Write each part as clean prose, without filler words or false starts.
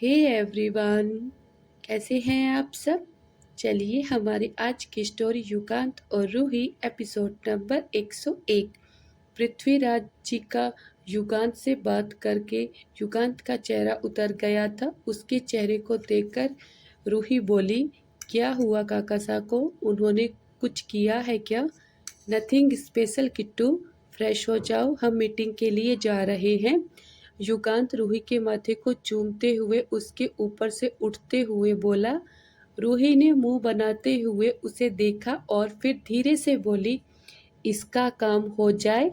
Hey everyone, कैसे हैं आप सब। चलिए हमारी आज की स्टोरी युगांत और रूही एपिसोड नंबर 101। पृथ्वीराज जी का युगांत से बात करके युगांत का चेहरा उतर गया था। उसके चेहरे को देखकर रूही बोली, क्या हुआ काका सा को, उन्होंने कुछ किया है क्या। नथिंग स्पेशल किट्टू, फ्रेश हो जाओ, हम मीटिंग के लिए जा रहे हैं। युगांत रूही के माथे को चूमते हुए उसके ऊपर से उठते हुए बोला। रूही ने मुंह बनाते हुए उसे देखा और फिर धीरे से बोली, इसका काम हो जाए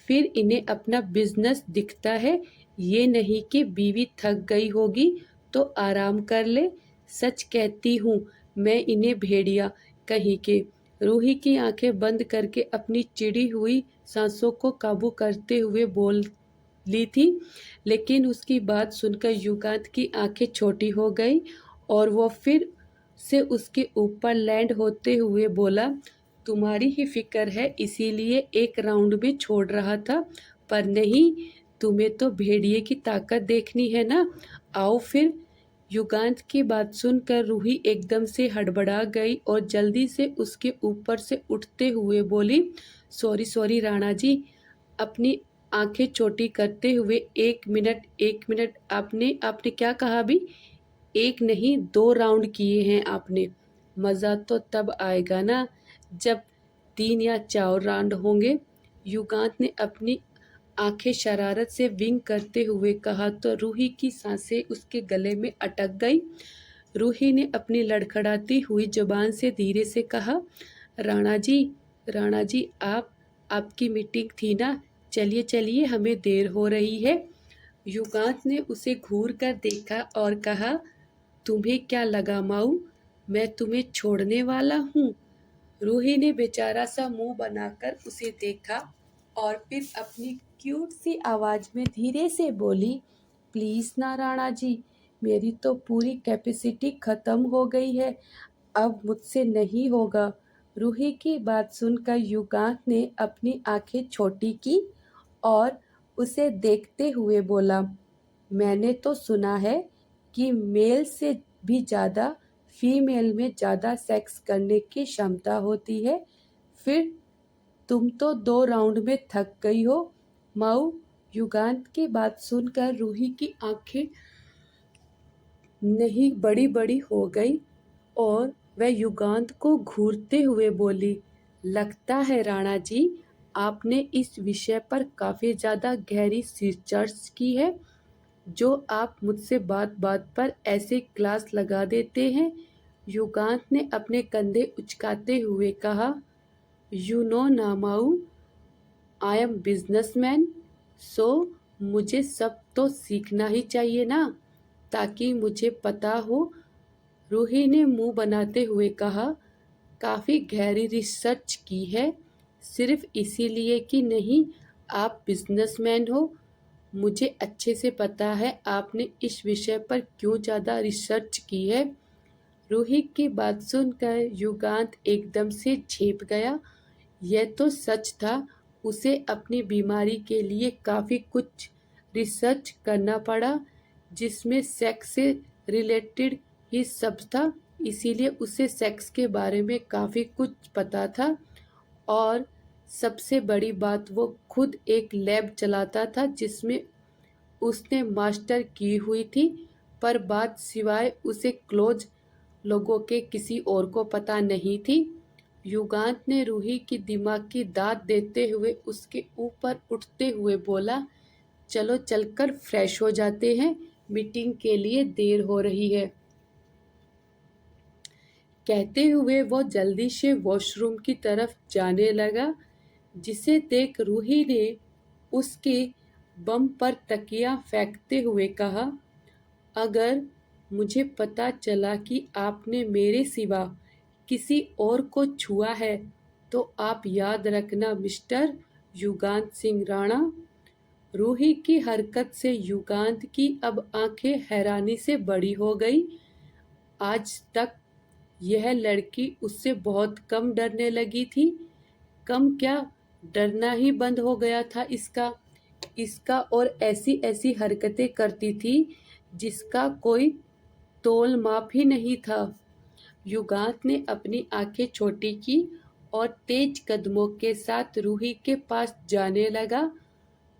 फिर इन्हें अपना बिजनेस दिखता है, ये नहीं कि बीवी थक गई होगी तो आराम कर ले। सच कहती हूँ मैं इन्हें भेड़िया कहीं के। रूही की आंखें बंद करके अपनी चिड़ी हुई सांसों को काबू करते हुए बोल ली थी, लेकिन उसकी बात सुनकर युगांत की आंखें छोटी हो गई और वो फिर से उसके ऊपर लैंड होते हुए बोला, तुम्हारी ही फिक्र है इसीलिए एक राउंड में छोड़ रहा था, पर नहीं, तुम्हें तो भेड़िए की ताकत देखनी है ना, आओ फिर। युगांत की बात सुनकर रूही एकदम से हड़बड़ा गई और जल्दी से उसके ऊपर से उठते हुए बोली, सॉरी सॉरी राणा जी। अपनी आंखें छोटी करते हुए, एक मिनट, आपने आपने क्या कहा अभी। एक नहीं 2 राउंड किए हैं आपने। मज़ा तो तब आएगा ना जब 3 या 4 राउंड होंगे। युगांत ने अपनी आंखें शरारत से विंग करते हुए कहा तो रूही की सांसें उसके गले में अटक गई। रूही ने अपनी लड़खड़ाती हुई जुबान से धीरे से कहा, राणा जी, राणा जी, आपकी मीटिंग थी ना, चलिए चलिए हमें देर हो रही है। युगांत ने उसे घूर कर देखा और कहा, तुम्हें क्या लगा माऊ, मैं तुम्हें छोड़ने वाला हूँ। रूही ने बेचारा सा मुंह बनाकर उसे देखा और फिर अपनी क्यूट सी आवाज में धीरे से बोली, प्लीज ना राणा जी, मेरी तो पूरी कैपेसिटी खत्म हो गई है, अब मुझसे नहीं होगा। रूही की बात सुनकर युगांत ने अपनी आंखें छोटी की और उसे देखते हुए बोला, मैंने तो सुना है कि मेल से भी ज़्यादा फीमेल में ज़्यादा सेक्स करने की क्षमता होती है, फिर तुम तो 2 राउंड में थक गई हो माऊ। युगांत की बात सुनकर रूही की आंखें नहीं बड़ी बड़ी हो गई और वह युगांत को घूरते हुए बोली, लगता है राणा जी, आपने इस विषय पर काफ़ी ज़्यादा गहरी रिसर्च की है, जो आप मुझसे बात बात पर ऐसे क्लास लगा देते हैं। युगांत ने अपने कंधे उचकाते हुए कहा, यू नो ना माऊ, आई एम बिजनेसमैन, सो मुझे सब तो सीखना ही चाहिए ना, ताकि मुझे पता हो। रूही ने मुंह बनाते हुए कहा, काफ़ी गहरी रिसर्च की है, सिर्फ इसीलिए कि नहीं आप बिजनेसमैन हो। मुझे अच्छे से पता है आपने इस विषय पर क्यों ज़्यादा रिसर्च की है। रूही की बात सुनकर युगांत एकदम से झेप गया। यह तो सच था, उसे अपनी बीमारी के लिए काफ़ी कुछ रिसर्च करना पड़ा, जिसमें सेक्स से रिलेटेड ही सब था, इसीलिए उसे सेक्स के बारे में काफ़ी कुछ पता था। और सबसे बड़ी बात, वो खुद एक लैब चलाता था जिसमें उसने मास्टर की हुई थी, पर बात सिवाय उसे क्लोज लोगों के किसी और को पता नहीं थी। युगांत ने रूही की दिमाग की दाद देते हुए उसके ऊपर उठते हुए बोला, चलो चलकर फ्रेश हो जाते हैं, मीटिंग के लिए देर हो रही है। कहते हुए वो जल्दी से वॉशरूम की तरफ जाने लगा, जिसे देख रूही ने उसके बम पर तकिया फेंकते हुए कहा, अगर मुझे पता चला कि आपने मेरे सिवा किसी और को छुआ है तो आप याद रखना मिस्टर युगांत सिंह राणा। रूही की हरकत से युगांत की अब आंखें हैरानी से बड़ी हो गई। आज तक यह लड़की उससे बहुत कम डरने लगी थी। कम क्या, डरना ही बंद हो गया था इसका। और ऐसी ऐसी हरकतें करती थी जिसका कोई तोल माप ही नहीं था। युगांत ने अपनी आंखें छोटी की और तेज कदमों के साथ रूही के पास जाने लगा,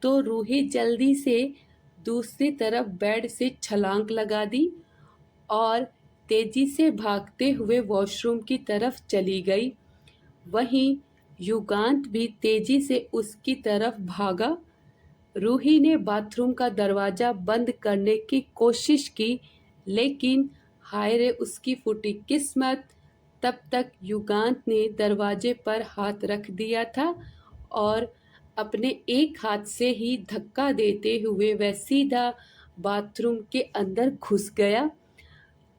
तो रूही जल्दी से दूसरी तरफ बेड से छलांग लगा दी और तेजी से भागते हुए वॉशरूम की तरफ चली गई। वहीं युगांत भी तेजी से उसकी तरफ भागा। रूही ने बाथरूम का दरवाजा बंद करने की कोशिश की, लेकिन हाय रे उसकी फूटी किस्मत, तब तक युगांत ने दरवाजे पर हाथ रख दिया था और अपने एक हाथ से ही धक्का देते हुए वह सीधा बाथरूम के अंदर घुस गया।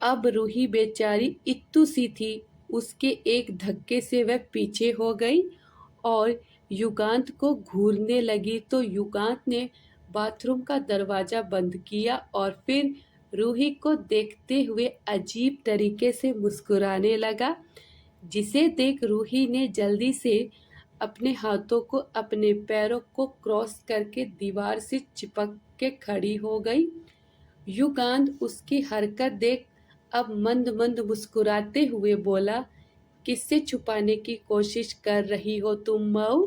अब रूही बेचारी इत्तू सी थी, उसके एक धक्के से वह पीछे हो गई और युगांत को घूरने लगी, तो युगांत ने बाथरूम का दरवाजा बंद किया और फिर रूही को देखते हुए अजीब तरीके से मुस्कुराने लगा, जिसे देख रूही ने जल्दी से अपने हाथों को अपने पैरों को क्रॉस करके दीवार से चिपक के खड़ी हो गई। युगांत उसकी हरकत देख अब मंद मंद मुस्कुराते हुए बोला, किससे छुपाने की कोशिश कर रही हो तुम मऊ?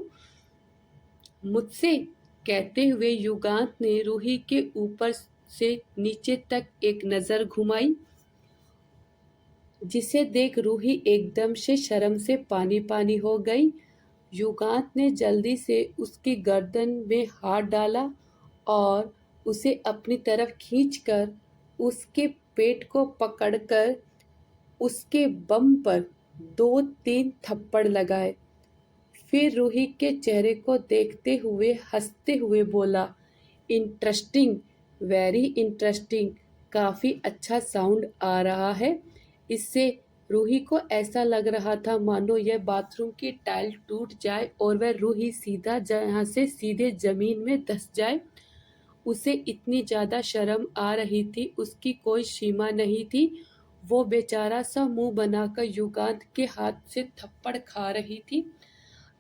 मुझसे, कहते हुए युगांत ने रूही के ऊपर से नीचे तक एक नजर घुमाई, जिसे देख रूही एकदम से शर्म से पानी पानी हो गई। युगांत ने जल्दी से उसकी गर्दन में हाथ डाला और उसे अपनी तरफ खींचकर उसके पेट को पकड़कर उसके बम पर 2-3 थप्पड़ लगाए। फिर रूही के चेहरे को देखते हुए हंसते हुए बोला, इंटरेस्टिंग, वेरी इंटरेस्टिंग, काफ़ी अच्छा साउंड आ रहा है। इससे रूही को ऐसा लग रहा था मानो यह बाथरूम की टाइल टूट जाए और वह रूही सीधा यहाँ से सीधे जमीन में धंस जाए। उसे इतनी ज़्यादा शर्म आ रही थी, उसकी कोई सीमा नहीं थी। वो बेचारा सा मुंह बनाकर युगांत के हाथ से थप्पड़ खा रही थी।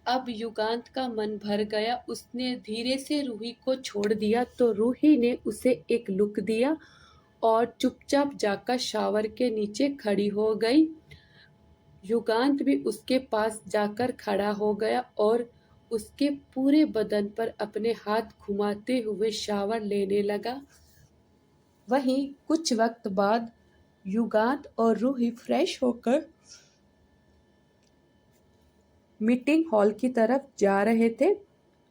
अब युगांत का मन भर गया, उसने धीरे से रूही को छोड़ दिया, तो रूही ने उसे एक लुक दिया और चुपचाप जाकर शावर के नीचे खड़ी हो गई। युगांत भी उसके पास जाकर खड़ा हो गया और उसके पूरे बदन पर अपने हाथ घुमाते हुए शावर लेने लगा। वहीं कुछ वक्त बाद युगांत और रूही फ्रेश होकर मीटिंग हॉल की तरफ जा रहे थे।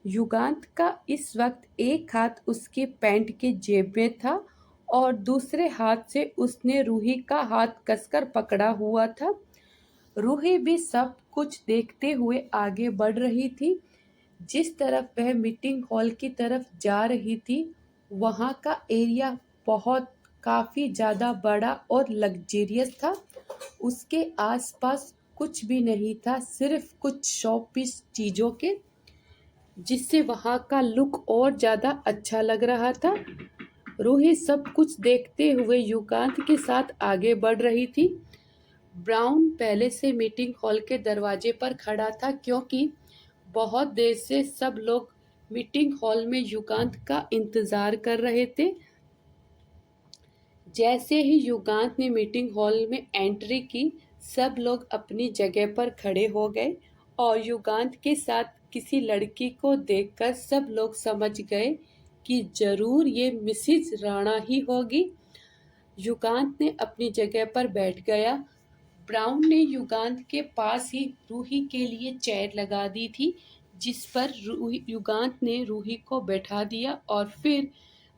युगांत का इस वक्त एक हाथ उसके पैंट के जेब में था और दूसरे हाथ से उसने रूही का हाथ कसकर पकड़ा हुआ था। रूही भी सब कुछ देखते हुए आगे बढ़ रही थी। जिस तरफ वह मीटिंग हॉल की तरफ जा रही थी, वहाँ का एरिया बहुत काफ़ी ज़्यादा बड़ा और लग्जरियस था। उसके आसपास कुछ भी नहीं था, सिर्फ कुछ शॉपीस चीज़ों के, जिससे वहाँ का लुक और ज़्यादा अच्छा लग रहा था। रूही सब कुछ देखते हुए युगांत के साथ आगे बढ़ रही थी। ब्राउन पहले से मीटिंग हॉल के दरवाजे पर खड़ा था, क्योंकि बहुत देर से सब लोग मीटिंग हॉल में युगांत का इंतज़ार कर रहे थे। जैसे ही युगांत ने मीटिंग हॉल में एंट्री की, सब लोग अपनी जगह पर खड़े हो गए और युगांत के साथ किसी लड़की को देखकर सब लोग समझ गए कि जरूर ये मिसिज राणा ही होगी। युगांत ने अपनी जगह पर बैठ गया। ब्राउन ने युगांत के पास ही रूही के लिए चेयर लगा दी थी, जिस पर युगांत ने रूही को बैठा दिया और फिर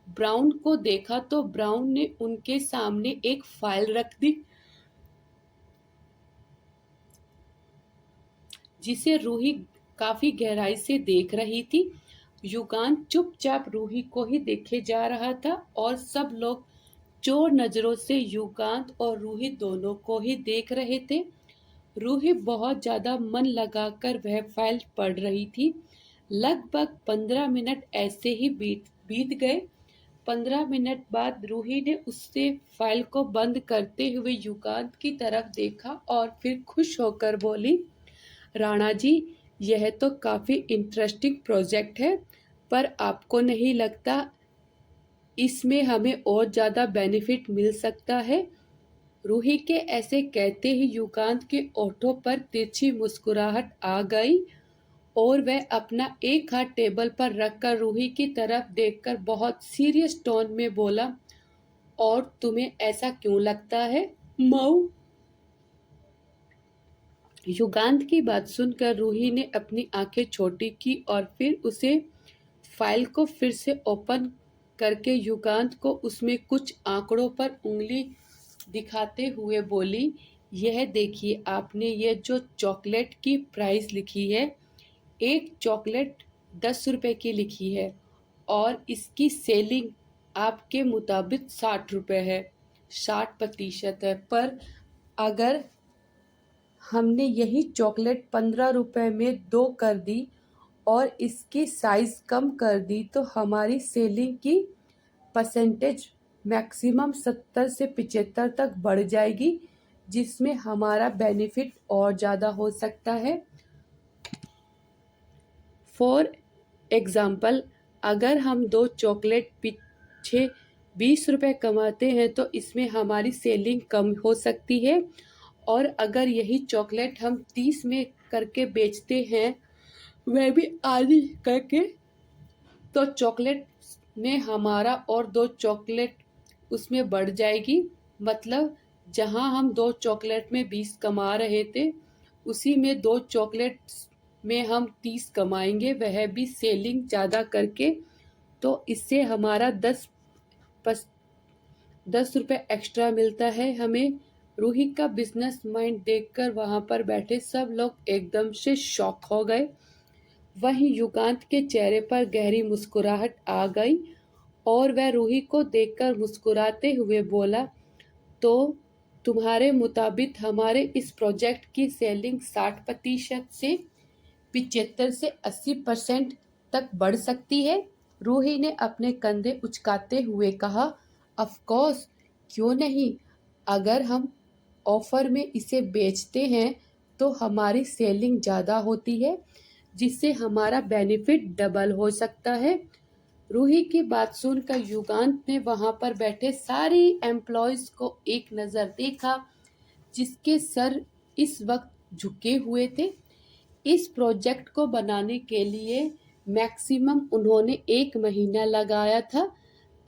ब्राउन को देखा तो ब्राउन ने उनके सामने एक फाइल रख दी, जिसे रूही काफी गहराई से देख रही थी। युगांत चुपचाप रूही को ही देखे जा रहा था और सब लोग चोर नजरों से युगांत और रूही दोनों को ही देख रहे थे। रूही बहुत ज्यादा मन लगाकर वह फाइल पढ़ रही थी। लगभग 15 मिनट ऐसे ही बीत बीत गए। 15 मिनट बाद रूही ने उससे फाइल को बंद करते हुए युगांत की तरफ देखा और फिर खुश होकर बोली, राणा जी, यह तो काफ़ी इंटरेस्टिंग प्रोजेक्ट है, पर आपको नहीं लगता इसमें हमें और ज़्यादा बेनिफिट मिल सकता है। रूही के ऐसे कहते ही युगांत के ओठों पर तिरछी मुस्कुराहट आ गई और वह अपना एक हाथ टेबल पर रखकर रूही की तरफ देखकर बहुत सीरियस टोन में बोला, और तुम्हें ऐसा क्यों लगता है मऊ? युगांत की बात सुनकर रूही ने अपनी आंखें छोटी की और फिर उसे फाइल को फिर से ओपन करके युगांत को उसमें कुछ आंकड़ों पर उंगली दिखाते हुए बोली, यह देखिए, आपने ये जो चॉकलेट की प्राइस लिखी है, एक चॉकलेट 10 रुपए की लिखी है और इसकी सेलिंग आपके मुताबिक 60 रुपए है, 60% है। पर अगर हमने यही चॉकलेट 15 रुपए में 2 कर दी और इसकी साइज़ कम कर दी तो हमारी सेलिंग की परसेंटेज मैक्सिमम 70 से 75 तक बढ़ जाएगी, जिसमें हमारा बेनिफिट और ज़्यादा हो सकता है। फॉर एग्ज़ाम्पल, अगर हम 2 चॉकलेट पीछे 20 रुपए कमाते हैं तो इसमें हमारी सेलिंग कम हो सकती है, और अगर यही चॉकलेट हम 30 में करके बेचते हैं, वह भी आधी करके, तो चॉकलेट में हमारा और 2 चॉकलेट उसमें बढ़ जाएगी। मतलब जहां हम 2 चॉकलेट में 20 कमा रहे थे, उसी में 2 चॉकलेट में हम 30 कमाएंगे, वह भी सेलिंग ज़्यादा करके। तो इससे हमारा 10 रुपये एक्स्ट्रा मिलता है हमें। रूही का बिजनेस माइंड देखकर वहां पर बैठे सब लोग एकदम से शॉक हो गए। वहीं युगांत के चेहरे पर गहरी मुस्कुराहट आ गई और वह रूही को देखकर मुस्कुराते हुए बोला, तो तुम्हारे मुताबिक हमारे इस प्रोजेक्ट की सेलिंग 60% से 75 से 80% तक बढ़ सकती है? रूही ने अपने कंधे उचकाते हुए कहा, ऑफ कोर्स, क्यों नहीं। अगर हम ऑफर में इसे बेचते हैं तो हमारी सेलिंग ज़्यादा होती है, जिससे हमारा बेनिफिट डबल हो सकता है। रूही की बात सुनकर युगांत ने वहां पर बैठे सारी एम्प्लॉयज को एक नज़र देखा, जिसके सर इस वक्त झुके हुए थे। इस प्रोजेक्ट को बनाने के लिए मैक्सिमम उन्होंने 1 महीना लगाया था,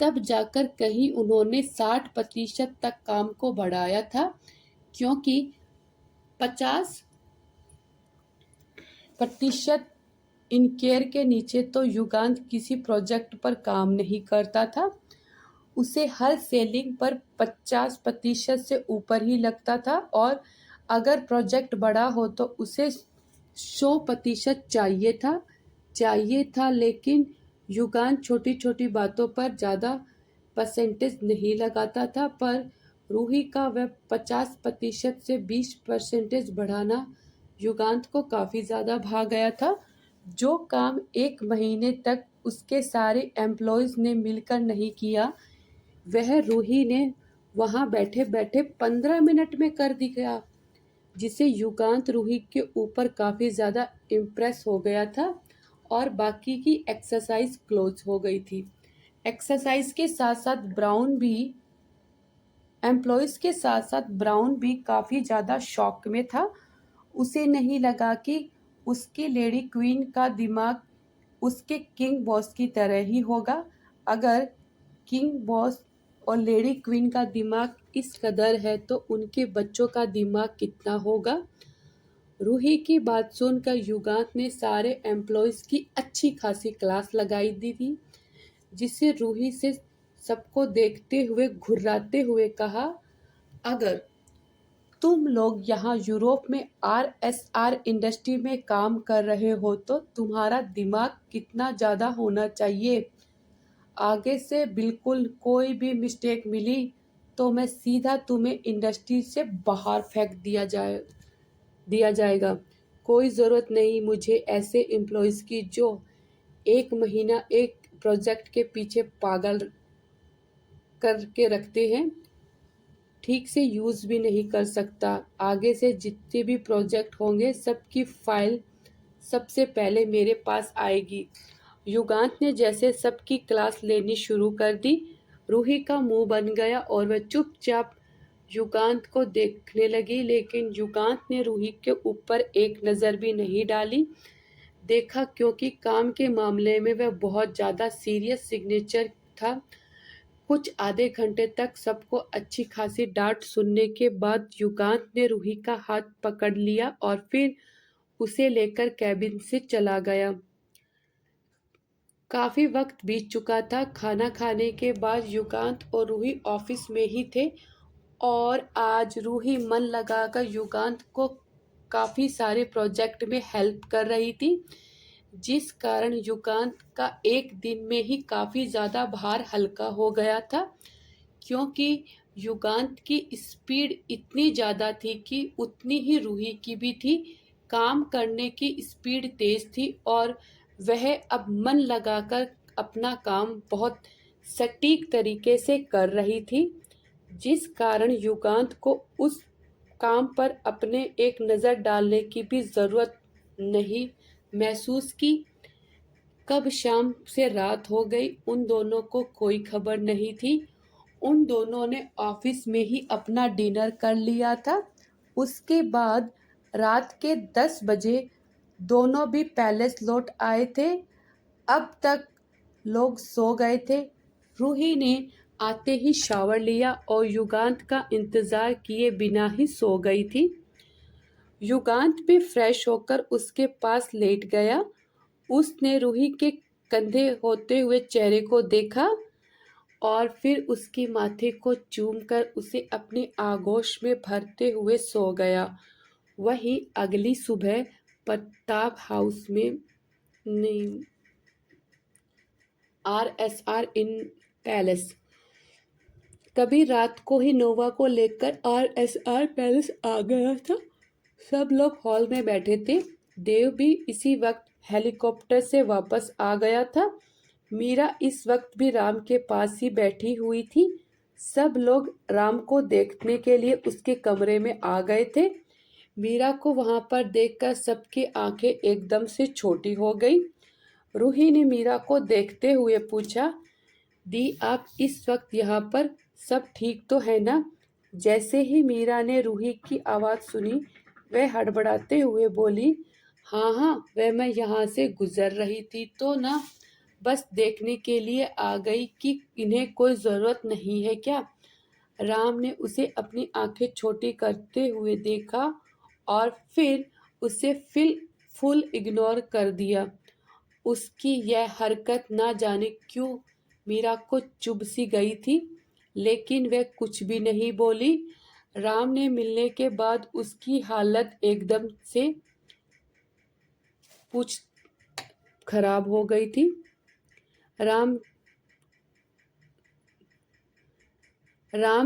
तब जाकर कहीं उन्होंने 60% तक काम को बढ़ाया था, क्योंकि 50% इनकेयर के नीचे तो युगांत किसी प्रोजेक्ट पर काम नहीं करता था। उसे हर सेलिंग पर 50% से ऊपर ही लगता था, और अगर प्रोजेक्ट बड़ा हो तो उसे 100% चाहिए था। लेकिन युगांत छोटी छोटी बातों पर ज़्यादा परसेंटेज नहीं लगाता था, पर रूही का वह 50% से 20% बढ़ाना युगांत को काफ़ी ज़्यादा भा गया था। जो काम 1 महीने तक उसके सारे एम्प्लॉयज़ ने मिलकर नहीं किया, वह रूही ने वहाँ बैठे बैठे 15 मिनट में कर दिया, जिसे युगांत रूही के ऊपर काफ़ी ज़्यादा इम्प्रेस हो गया था। और बाकी की एक्सरसाइज क्लोज हो गई थी। एक्सरसाइज के साथ साथ एम्प्लॉयज़ के साथ साथ ब्राउन भी काफ़ी ज़्यादा शॉक में था। उसे नहीं लगा कि उसकी लेडी क्वीन का दिमाग उसके किंग बॉस की तरह ही होगा। अगर किंग बॉस और लेडी क्वीन का दिमाग इस कदर है तो उनके बच्चों का दिमाग कितना होगा। रूही की बात सुनकर युगांत ने सारे एम्प्लॉयज़ की अच्छी खासी क्लास लगाई दी थी, जिससे रूही से सबको देखते हुए घुर्राते हुए कहा, अगर तुम लोग यहाँ यूरोप में RSR इंडस्ट्री में काम कर रहे हो तो तुम्हारा दिमाग कितना ज़्यादा होना चाहिए। आगे से बिल्कुल कोई भी मिस्टेक मिली तो मैं सीधा तुम्हें इंडस्ट्री से बाहर फेंक दिया जाएगा। कोई ज़रूरत नहीं मुझे ऐसे एम्प्लॉयज़ की जो 1 महीना एक प्रोजेक्ट के पीछे पागल करके रखते हैं, ठीक से यूज़ भी नहीं कर सकता। आगे से जितने भी प्रोजेक्ट होंगे सबकी फाइल सबसे पहले मेरे पास आएगी। युगांत ने जैसे सबकी क्लास लेनी शुरू कर दी, रूही का मुंह बन गया और वह चुपचाप युगांत को देखने लगी, लेकिन युगांत ने रूही के ऊपर एक नज़र भी नहीं डाली देखा, क्योंकि काम के मामले में वह बहुत ज़्यादा सीरियस सिग्नेचर था। कुछ आधे घंटे तक सबको अच्छी खासी डांट सुनने के बाद युगांत ने रूही का हाथ पकड़ लिया और फिर उसे लेकर कैबिन से चला गया। काफी वक्त बीत चुका था। खाना खाने के बाद युगांत और रूही ऑफिस में ही थे और आज रूही मन लगाकर युगांत को काफी सारे प्रोजेक्ट में हेल्प कर रही थी, जिस कारण युगांत का एक दिन में ही काफी ज्यादा भार हल्का हो गया था, क्योंकि युगांत की स्पीड इतनी ज़्यादा थी कि उतनी ही रूही की भी थी। काम करने की स्पीड तेज थी और वह अब मन लगाकर अपना काम बहुत सटीक तरीके से कर रही थी, जिस कारण युगांत को उस काम पर अपने एक नज़र डालने की भी ज़रूरत नहीं महसूस की। कब शाम से रात हो गई, उन दोनों को कोई खबर नहीं थी। उन दोनों ने ऑफिस में ही अपना डिनर कर लिया था। उसके बाद रात के 10 बजे दोनों भी पैलेस लौट आए थे। अब तक लोग सो गए थे। रूही ने आते ही शावर लिया और युगांत का इंतजार किए बिना ही सो गई थी। युगांत भी फ्रेश होकर उसके पास लेट गया। उसने रूही के कंधे होते हुए चेहरे को देखा और फिर उसके माथे को चूमकर उसे अपनी आगोश में भरते हुए सो गया। वहीं अगली सुबह प्रताप हाउस में नहीं, RSR इन पैलेस। तभी रात को ही नोवा को लेकर RSR पैलेस आ गया था। सब लोग हॉल में बैठे थे। देव भी इसी वक्त हेलीकॉप्टर से वापस आ गया था। मीरा इस वक्त भी राम के पास ही बैठी हुई थी। सब लोग राम को देखने के लिए उसके कमरे में आ गए थे। मीरा को वहां पर देखकर सबकी आंखें एकदम से छोटी हो गई। रूही ने मीरा को देखते हुए पूछा, दी आप इस वक्त यहाँ पर, सब ठीक तो है ना? जैसे ही मीरा ने रूही की आवाज़ सुनी, वह हड़बड़ाते हुए बोली, हाँ हाँ, वह मैं यहाँ से गुजर रही थी तो ना, बस देखने के लिए आ गई कि इन्हें कोई ज़रूरत नहीं है क्या? राम ने उसे अपनी आंखें छोटी करते हुए देखा और फिर उसे फुल इग्नोर कर दिया। उसकी यह हरकत ना जाने क्यों मीरा को चुभ सी गई थी, लेकिन वह कुछ भी नहीं बोली। राम ने मिलने के बाद उसकी हालत एकदम से पूछ खराब हो गई थी। राम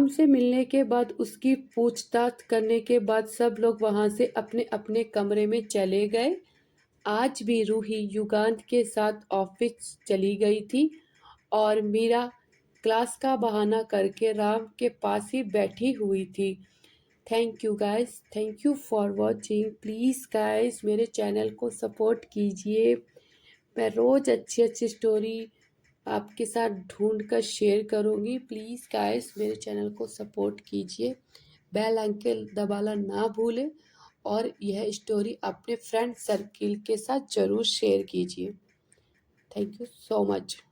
से मिलने के बाद उसकी पूछताछ करने के बाद सब लोग वहां से अपने अपने कमरे में चले गए। आज भी रूही युगांत के साथ ऑफिस चली गई थी और मीरा क्लास का बहाना करके राम के पास ही बैठी हुई थी। Thank you guys, thank you for watching. Please guys मेरे चैनल को सपोर्ट कीजिए। मैं रोज़ अच्छी अच्छी स्टोरी आपके साथ ढूंढ कर शेयर करूँगी। प्लीज़ गाइस मेरे चैनल को सपोर्ट कीजिए, बेल आइकन दबाना ना भूलें और यह स्टोरी अपने फ्रेंड सर्किल के साथ ज़रूर शेयर कीजिए। Thank you so much.